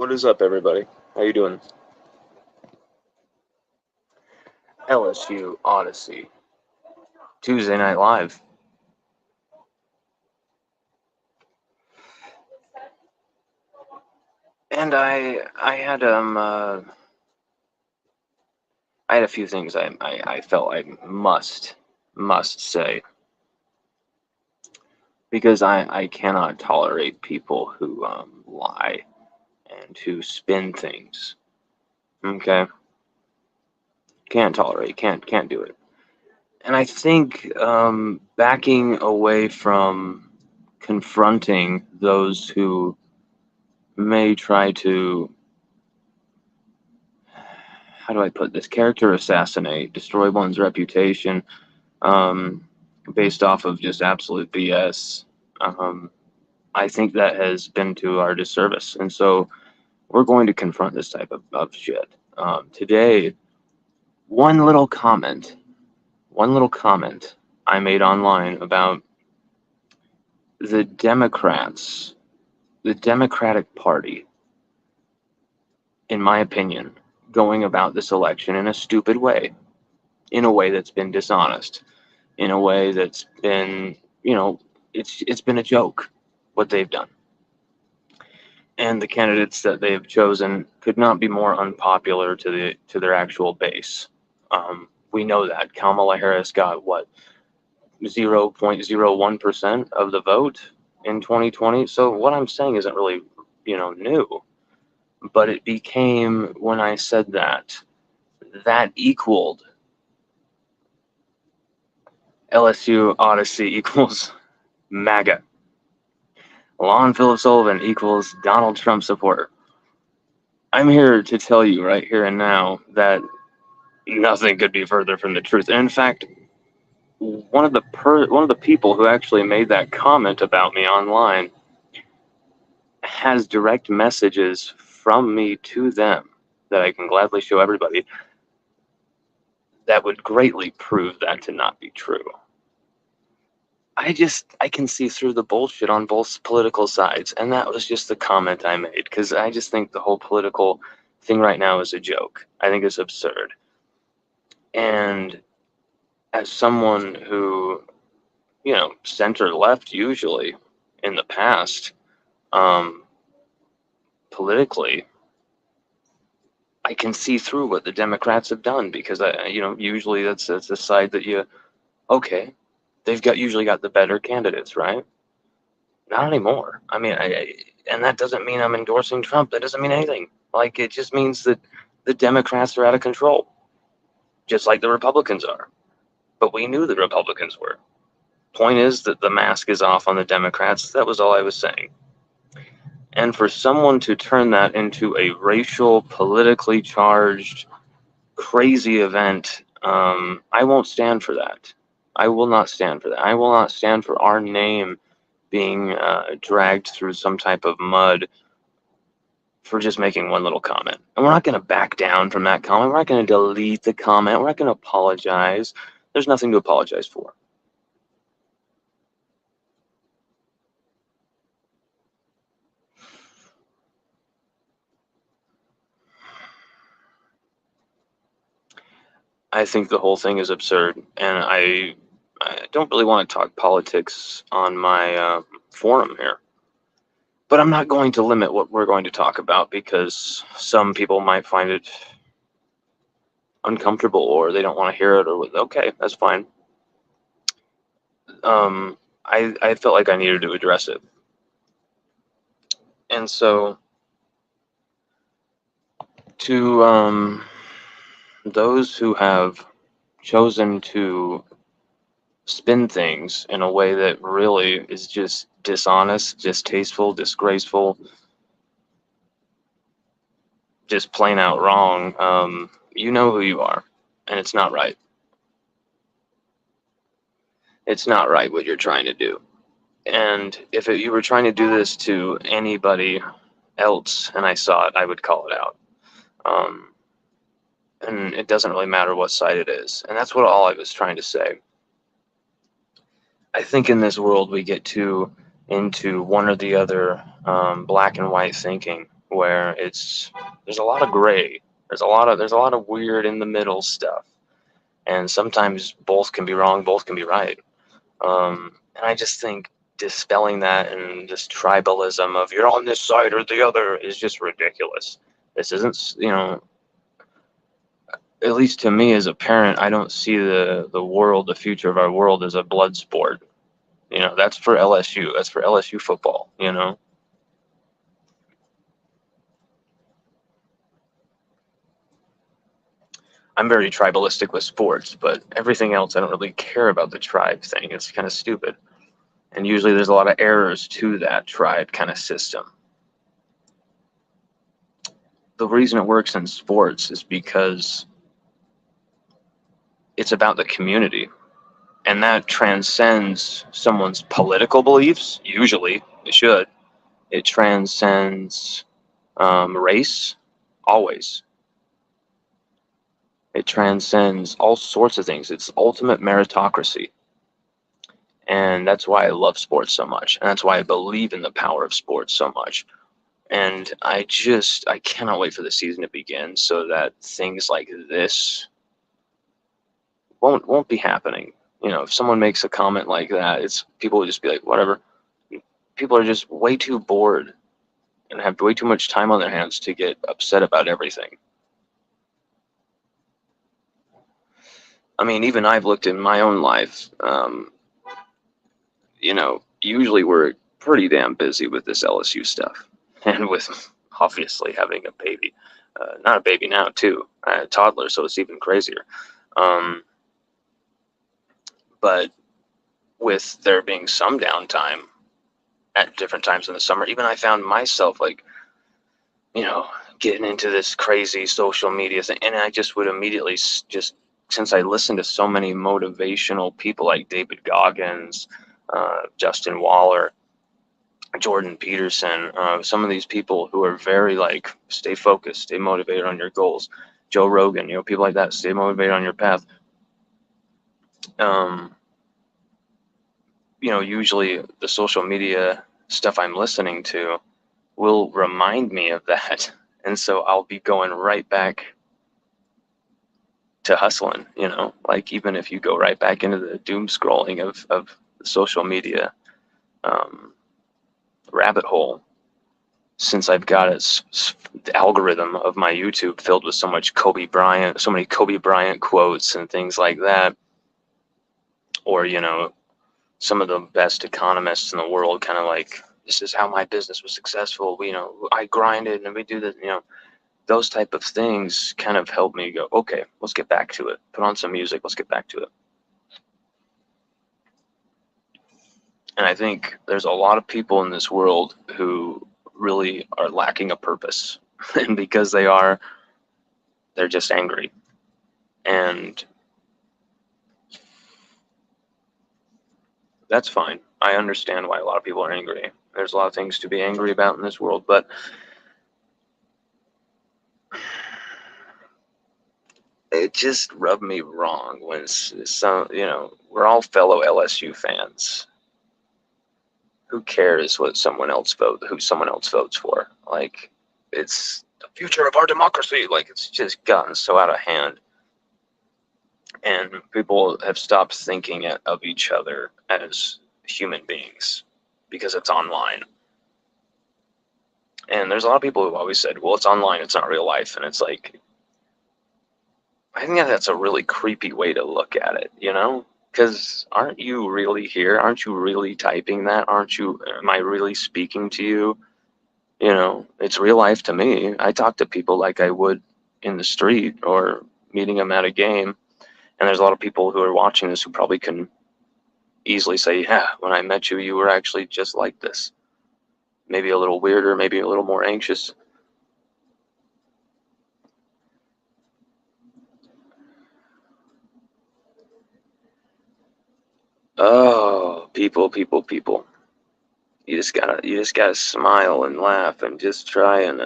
What is up, everybody? How you doing? LSU Odyssey, Tuesday Night Live. And I had a few things I felt I must say, because I cannot tolerate people who lie and who spin things. Okay, can't tolerate, can't do it. And I think backing away from confronting those who may try to, how do I put this, character assassinate, destroy one's reputation, based off of just absolute BS. I think that has been to our disservice, and so we're going to confront this type of shit. Today, one little comment I made online about the Democrats, the Democratic Party, in my opinion, going about this election in a stupid way, in a way that's been dishonest, in a way that's been, it's been a joke what they've done. And the candidates that they've chosen could not be more unpopular to their actual base. We know that Kamala Harris got what, 0.01% of the vote in 2020. So what I'm saying isn't really, new, but it became, when I said that equaled LSU Odyssey equals MAGA. Lon Philip Sullivan equals Donald Trump supporter. I'm here to tell you right here and now that nothing could be further from the truth. And in fact, one of the people who actually made that comment about me online has direct messages from me to them that I can gladly show everybody that would greatly prove that to not be true. I can see through the bullshit on both political sides, and that was just the comment I made, because I just think the whole political thing right now is a joke. I think it's absurd. And as someone who, center left usually in the past, politically, I can see through what the Democrats have done, because usually that's the side that okay, they've usually got the better candidates, right? Not anymore. I mean, and that doesn't mean I'm endorsing Trump. That doesn't mean anything. Like, it just means that the Democrats are out of control, just like the Republicans are. But we knew the Republicans were. Point is that the mask is off on the Democrats. That was all I was saying. And for someone to turn that into a racial, politically charged, crazy event, I won't stand for that. I will not stand for that. I will not stand for our name being dragged through some type of mud for just making one little comment. And we're not going to back down from that comment. We're not going to delete the comment. We're not going to apologize. There's nothing to apologize for. I think the whole thing is absurd, and I don't really want to talk politics on my forum here. But I'm not going to limit what we're going to talk about, because some people might find it uncomfortable, or they don't want to hear it, or okay, that's fine. I felt like I needed to address it. And so, to those who have chosen to spin things in a way that really is just dishonest, distasteful, disgraceful, just plain out wrong, you know who you are, and it's not right. It's not right what you're trying to do. And if you were trying to do this to anybody else and I saw it, I would call it out. And it doesn't really matter what side it is. And that's all I was trying to say. I think in this world we get too into one or the other, black and white thinking. where there's a lot of gray. There's a lot of weird in the middle stuff, and sometimes both can be wrong, both can be right. And I just think dispelling that and this tribalism of you're on this side or the other is just ridiculous. This isn't, at least to me as a parent, I don't see the world, the future of our world as a blood sport. That's for LSU. That's for LSU football. I'm very tribalistic with sports, but everything else, I don't really care about the tribe thing. It's kind of stupid. And usually there's a lot of errors to that tribe kind of system. The reason it works in sports is because it's about the community. And that transcends someone's political beliefs. Usually, it should. It transcends race, always. It transcends all sorts of things. It's ultimate meritocracy. And that's why I love sports so much. And that's why I believe in the power of sports so much. And I cannot wait for the season to begin so that things like this won't be happening. If someone makes a comment like that, people will just be like, whatever. People are just way too bored and have way too much time on their hands to get upset about everything. I mean, even I've looked in my own life. Usually we're pretty damn busy with this LSU stuff, and with obviously having a baby. Not a baby now, too. I had a toddler, so it's even crazier. But with there being some downtime at different times in the summer, even I found myself getting into this crazy social media thing. And I just would immediately since I listened to so many motivational people like David Goggins, Justin Waller, Jordan Peterson, some of these people who are very stay focused, stay motivated on your goals. Joe Rogan, people like that, stay motivated on your path. Usually the social media stuff I'm listening to will remind me of that. And so I'll be going right back to hustling, even if you go right back into the doom scrolling of the social media rabbit hole, since I've got the algorithm of my YouTube filled with so many Kobe Bryant quotes and things like that, or, some of the best economists in the world kind of this is how my business was successful. I grinded and we do this, those type of things kind of help me go, okay, let's get back to it. Put on some music. Let's get back to it. And I think there's a lot of people in this world who really are lacking a purpose. And because they're just angry. And that's fine. I understand why a lot of people are angry. There's a lot of things to be angry about in this world, but it just rubbed me wrong when we're all fellow LSU fans. Who cares who someone else votes for? It's the future of our democracy. It's just gotten so out of hand. And people have stopped thinking of each other as human beings because it's online. And there's a lot of people who've always said, well, it's online, it's not real life. And it's I think that's a really creepy way to look at it, Because aren't you really here? Aren't you really typing that? Am I really speaking to you? It's real life to me. I talk to people like I would in the street or meeting them at a game. And there's a lot of people who are watching this who probably can easily say, yeah, when I met you, you were actually just like this. Maybe a little weirder, maybe a little more anxious. Oh, people. You just gotta smile and laugh and just try and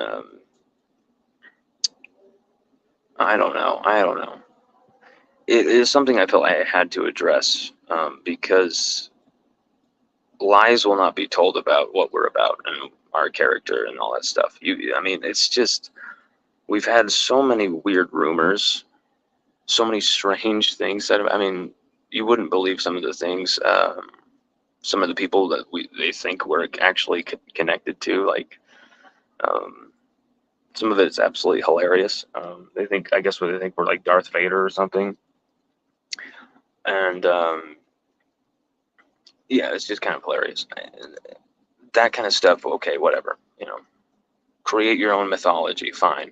I don't know. It is something I felt I had to address because lies will not be told about what we're about, and our character and all that stuff. I mean, it's just, we've had so many weird rumors, so many strange things that, I mean, you wouldn't believe some of the things, some of the people that they think we're actually connected to, like, some of it's absolutely hilarious. They think, I guess, what they think we're like Darth Vader or something, and yeah, it's just kind of hilarious. That kind of stuff, okay, whatever, create your own mythology, fine.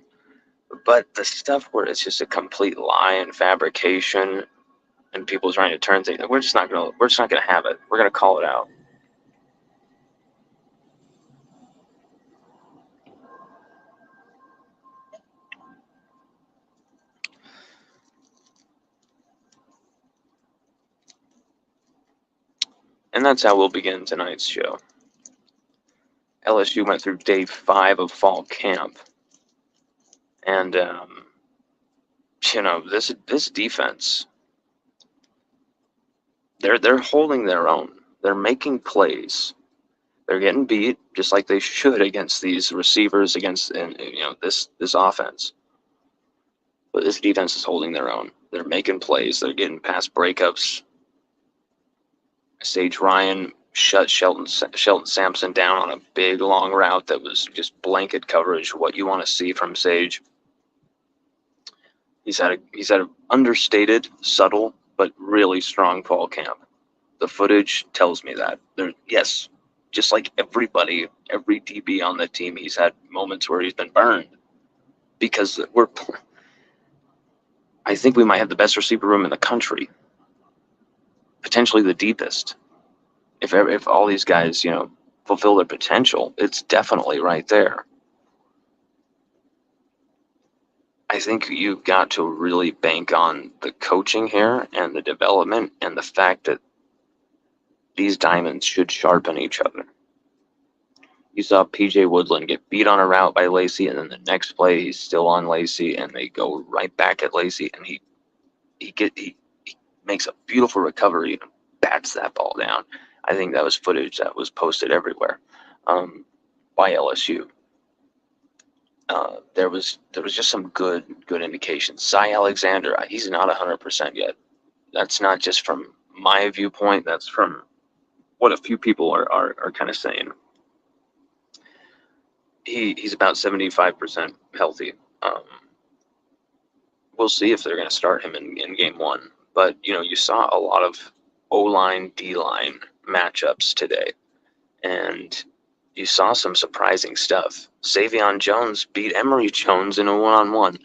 But the stuff where it's just a complete lie and fabrication, and people trying to turn things, we're just not gonna have it. We're gonna call it out. And that's how we'll begin tonight's show. LSU went through day 5 of fall camp, and this defense, they're holding their own. They're making plays. They're getting beat just like they should against these receivers, against this offense. But this defense is holding their own. They're making plays. They're getting past breakups. Sage Ryan shut Shelton Sampson down on a big long route that was just blanket coverage. What you want to see from Sage. He's had an understated, subtle, but really strong fall camp. The footage tells me that. Yes, just like everybody, every DB on the team, he's had moments where he's been burned because I think we might have the best receiver room in the country, potentially the deepest. If all these guys, fulfill their potential, it's definitely right there. I think you've got to really bank on the coaching here and the development and the fact that these diamonds should sharpen each other. You saw PJ Woodland get beat on a route by Lacey, and then the next play he's still on Lacey, and they go right back at Lacey, and he makes a beautiful recovery and bats that ball down. I think that was footage that was posted everywhere by LSU. There was just some good indications. Cy Alexander, he's not 100% yet. That's not just from my viewpoint. That's from what a few people are kind of saying. He's about 75% healthy. We'll see if they're going to start him in game 1. But, you saw a lot of O-line, D-line matchups today. And you saw some surprising stuff. Savion Jones beat Emory Jones in a one-on-one.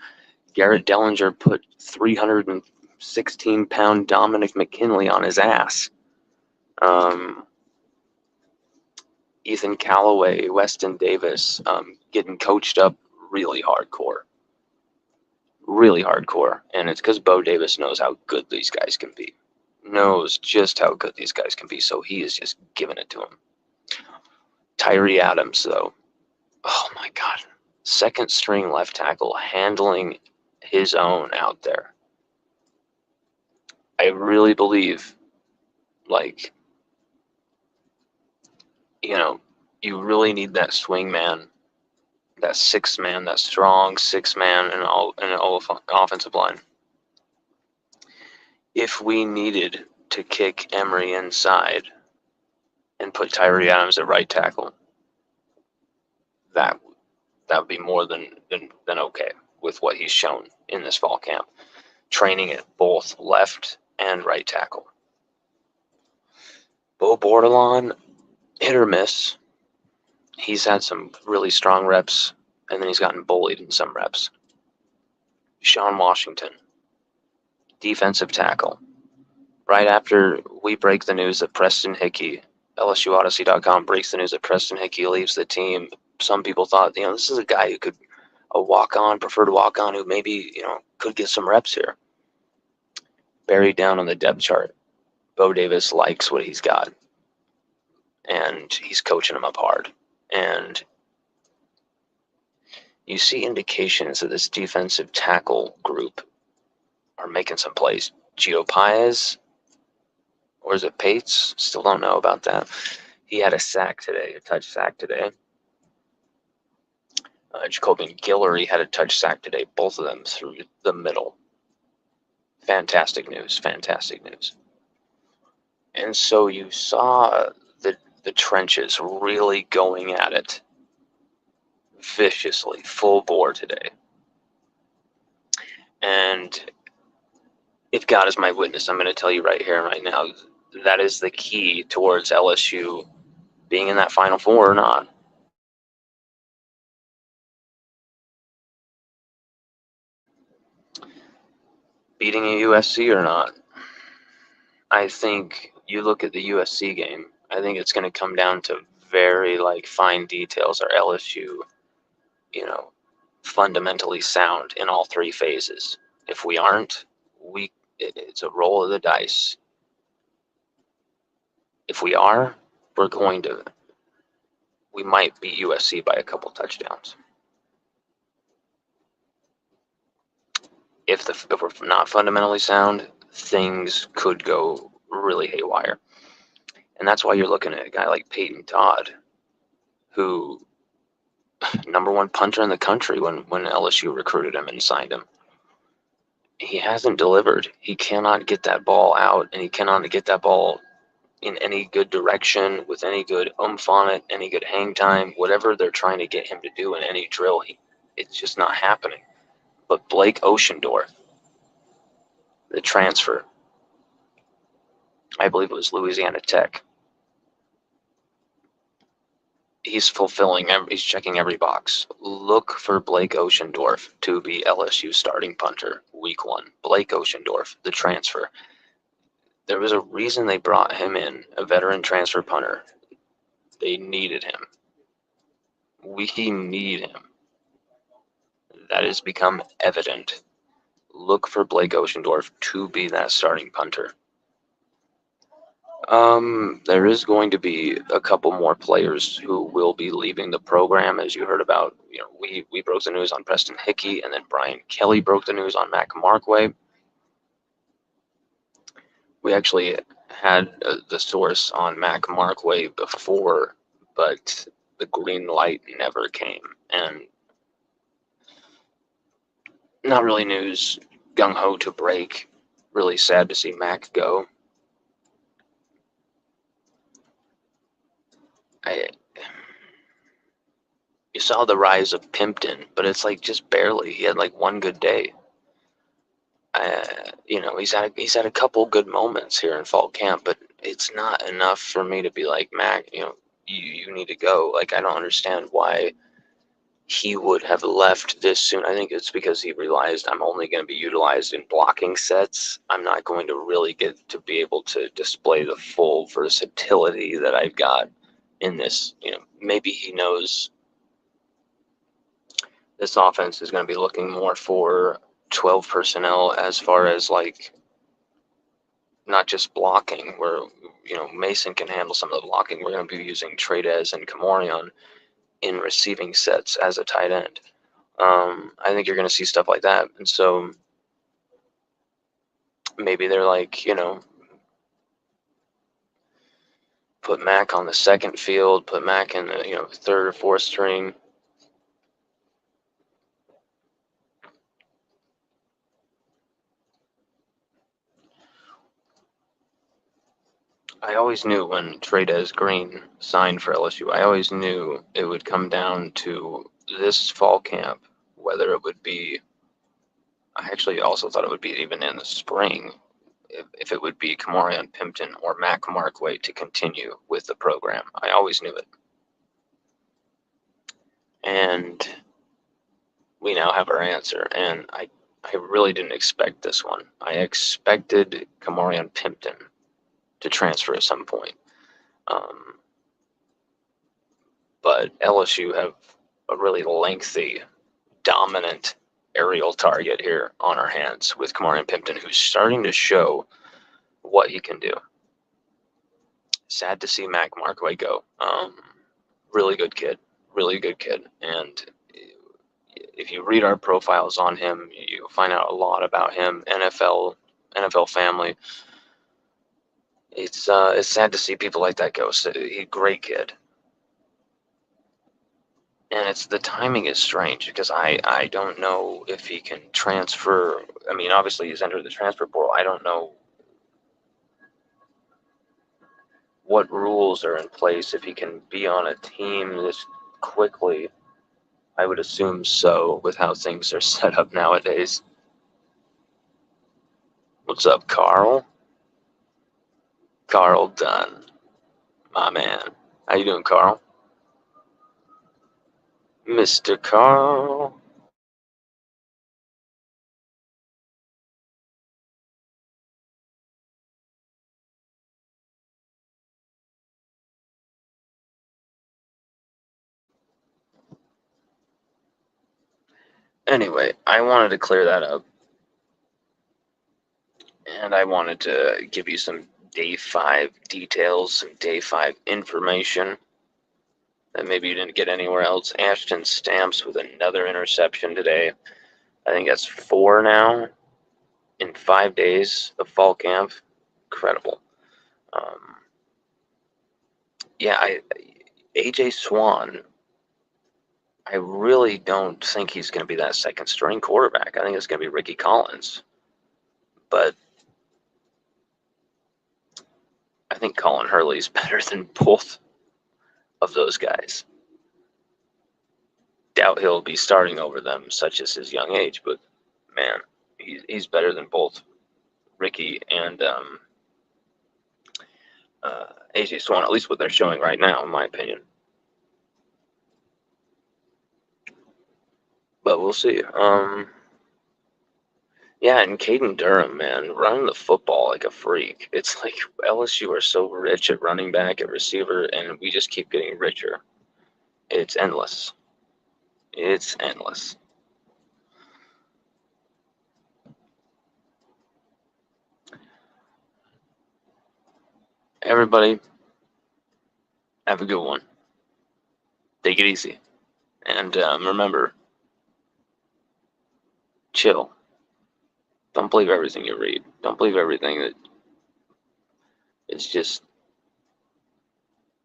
Garrett Dellinger put 316-pound Dominic McKinley on his ass. Ethan Callaway, Weston Davis, getting coached up really hardcore. Really hardcore. And it's because Bo Davis knows how good these guys can be. Knows just how good these guys can be, so he is just giving it to him. Tyree Adams, though, oh my God, second string left tackle handling his own out there. I really believe, you really need that swing man, that sixth man, that strong sixth man in an offensive line. If we needed to kick Emory inside and put Tyree Adams at right tackle, that would be more than okay with what he's shown in this fall camp, training at both left and right tackle. Bo Bordelon, hit or miss. He's had some really strong reps, and then he's gotten bullied in some reps. Sean Washington, defensive tackle. Right after we break the news that Preston Hickey, LSUODYSSEY.COM breaks the news that Preston Hickey leaves the team, some people thought, this is a guy who could preferred walk-on, who maybe, could get some reps here. Buried down on the depth chart. Bo Davis likes what he's got, and he's coaching him up hard. And you see indications that this defensive tackle group are making some plays. Gio Paez, or is it Pates? Still don't know about that. He had a touch sack today. Jacoby and Guillory had a touch sack today, both of them through the middle. Fantastic news, fantastic news. And so you saw the trenches really going at it viciously, full bore today. And if God is my witness, I'm going to tell you right here and right now, that is the key towards LSU being in that Final Four or not. Beating a USC or not. I think you look at the USC game, I think it's going to come down to very fine details. Are LSU, fundamentally sound in all three phases? If we aren't, it's a roll of the dice. If we are, we might beat USC by a couple touchdowns. If we're not fundamentally sound, things could go really haywire. And that's why you're looking at a guy like Peyton Todd, who #1 punter in the country when LSU recruited him and signed him. He hasn't delivered. He cannot get that ball out, and he cannot get that ball in any good direction, with any good oomph on it, any good hang time, whatever they're trying to get him to do in any drill. It's just not happening. But Blake Oceandorf, the transfer, I believe it was Louisiana Tech, he's checking every box. Look for Blake Oceandorf to be LSU starting punter week 1. Blake Oceandorf, the transfer. There was a reason they brought him in, a veteran transfer punter. They needed him. We need him. That has become evident. Look for Blake Oceandorf to be that starting punter. There is going to be a couple more players who will be leaving the program, as you heard about. We broke the news on Preston Hickey, and then Brian Kelly broke the news on Mac Markway. We actually had the source on Mac Markway before, but the green light never came. And not really news, gung-ho to break. Really sad to see Mac go. You saw the rise of Pimpton, but it's just barely. He had one good day. He's had a couple good moments here in fall camp, but it's not enough for me to be like, Mac, you need to go. I don't understand why he would have left this soon. I think it's because he realized I'm only going to be utilized in blocking sets. I'm not going to really get to be able to display the full versatility that I've got in this. Maybe he knows this offense is going to be looking more for 12 personnel as far as not just blocking, where Mason can handle some of the blocking. We're going to be using Tradez and Kamorion in receiving sets as a tight end. I think you're going to see stuff like that. And so maybe they're put Mac on the second field, put Mac in the third or fourth string. I always knew when Tradez Green signed for LSU, I always knew it would come down to this fall camp, whether it would be, I actually also thought it would be even in the spring, if it would be Kamorion Pimpton or Mac Markway to continue with the program. I always knew it. And we now have our answer. And I really didn't expect this one. I expected Kamorion Pimpton to transfer at some point. But LSU have a really lengthy, dominant aerial target here on our hands with Kamorion Pimpton, who's starting to show what he can do. Sad to see Mac Markway go. Really good kid. And if you read our profiles on him, you'll find out a lot about him. NFL family. It's sad to see people like that go. So, great kid. And it's the timing is strange because I don't know if he can transfer. I mean, obviously he's entered the transfer portal. I don't know what rules are in place if he can be on a team this quickly. I would assume so with how things are set up nowadays. What's up, Carl? Carl Dunn, my man. How you doing, Carl? Mr. Carl. Anyway, I wanted to clear that up, and I wanted to give you some day 5 details, some day 5 information that maybe you didn't get anywhere else. Ashton Stamps with another interception today. I think that's 4 now in 5 days of fall camp. Incredible. Yeah, AJ Swan, I really don't think he's going to be that second string quarterback. I think it's going to be Ricky Collins. But I think Colin Hurley's better than both of those guys. Doubt he'll be starting over them, such as his young age, but man, he's better than both Ricky and AJ Swan, at least what they're showing right now, in my opinion. But we'll see. Yeah, and Caden Durham, man, running the football like a freak. It's like LSU are so rich at running back, at receiver, and we just keep getting richer. It's endless. It's endless. Everybody, have a good one. Take it easy. And remember, chill. Don't believe everything you read. Don't believe everything that is just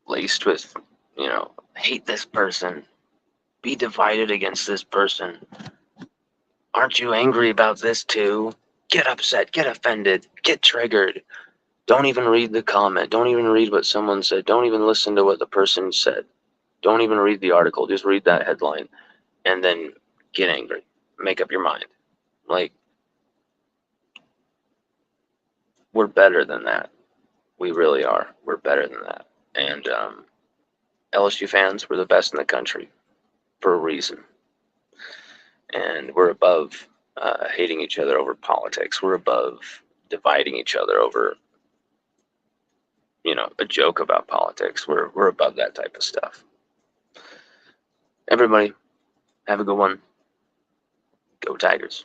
laced with, hate this person, be divided against this person. Aren't you angry about this too? Get upset, get offended, get triggered. Don't even read the comment. Don't even read what someone said. Don't even listen to what the person said. Don't even read the article. Just read that headline and then get angry. Make up your mind. Like, we're better than that. We really are. We're better than that. And LSU fans, we're the best in the country for a reason. And we're above hating each other over politics. We're above dividing each other over, a joke about politics. We're above that type of stuff. Everybody, have a good one. Go Tigers.